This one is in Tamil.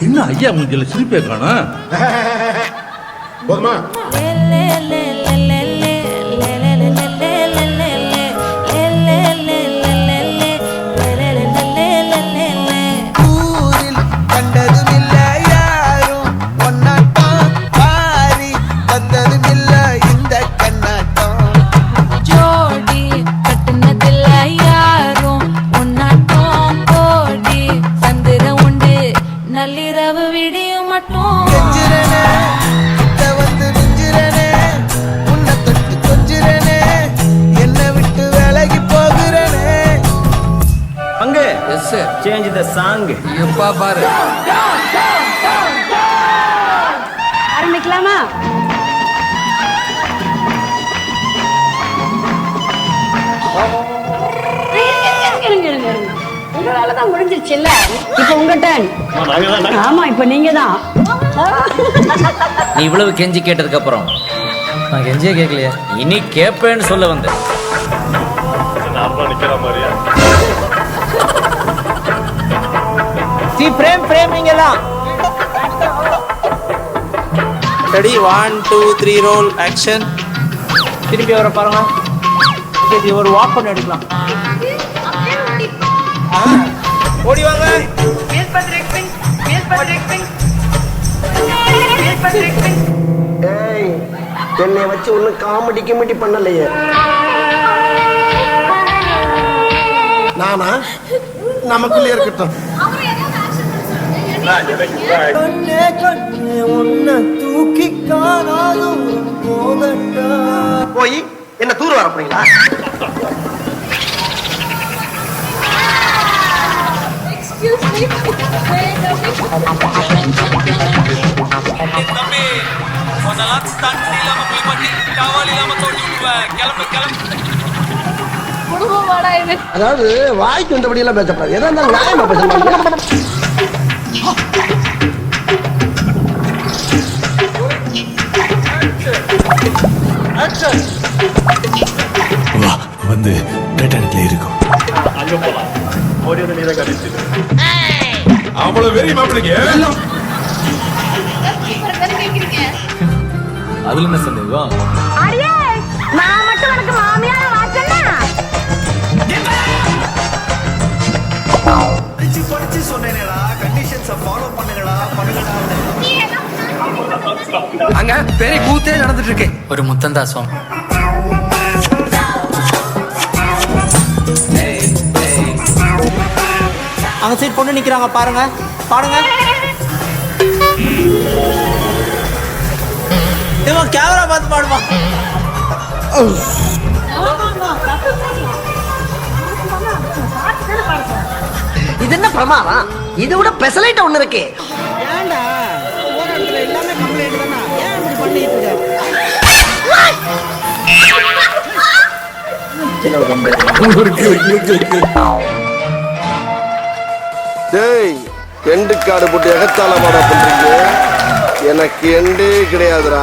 இன்னும் ஐயா மூஞ்சில சிரிப்பே காணோம். போதுமா? நள்ளிரவு விடியும் மட்டும் உன்னை தொட்டு கொஞ்சிறனே, என்னை விட்டு விலகி போகிறனே. அங்க எஸ் சேஞ்ச் தி சாங். எப்பா பாரு ஆரம்பிக்கலாமா? உங்களாலதான் முடிஞ்சிருச்சு இல்ல, இப்ப உங்க டர்ன். ஆமா, இப்ப நீங்க தான். நீ இவ்வளவு கெஞ்சி கேட்டதுக்கு அப்புறம் நான் கெஞ்சியே கேட்கலையா, இனி கேப்பேன்னு சொல்ல வந்தேன். பிரேம் பிரேம் நீங்க தான் ரெடி. 1 2 3 role action. திருப்பி வர பாருங்க. இது ஒரு வாக் பண்ணி எடுக்கலாம். ஓடி வாங்க. ஏய், என்னை வச்சு ஒன்னும் காமெடி கிமெடி பண்ணலையே. நானா? நமக்குள்ளே இருக்கட்டும். போய் என்ன தூர் வர போறீங்களா? அதாவது வாய்க்கு வந்தபடி எல்லாம் பேசப்படாது. எதா இருந்தாலும் நியாயமா பேசணும். வந்து டைட்டானிக்ல இருக்கும். அவ்வளவு வெறி மாப்பிளைங்க. அதுல என்ன சந்தேகம்? நான் மட்டும் உனக்கு மாமியார வாச்சனா? படிச்சு சொன்னேனேடா, கண்டிஷன்ஸை ஃபாலோ பண்ணுங்கடா. அங்க பெரிய கூத்தே நடந்துட்டு இருக்கு. ஒரு முத்தந்தாசம். அங்க சைடு பொண்ணு நிக்கிறாங்க பாருங்க, பாருங்க. இவன் கேமரா பார்த்து பாடுமா? இது என்ன பிரமாதம்? இது விட பெசலைட் ஒண்ணு இருக்கு. எல்லாமே கம்ப்ளைண்ட் தானா? ஏன் இப்படி பண்ணிட்டு இருக்க? டேய், எண்டு காடு போட்டு எகத்தாளமாடா பண்றீங்க. எனக்கு எண்டே கிடையாதுடா.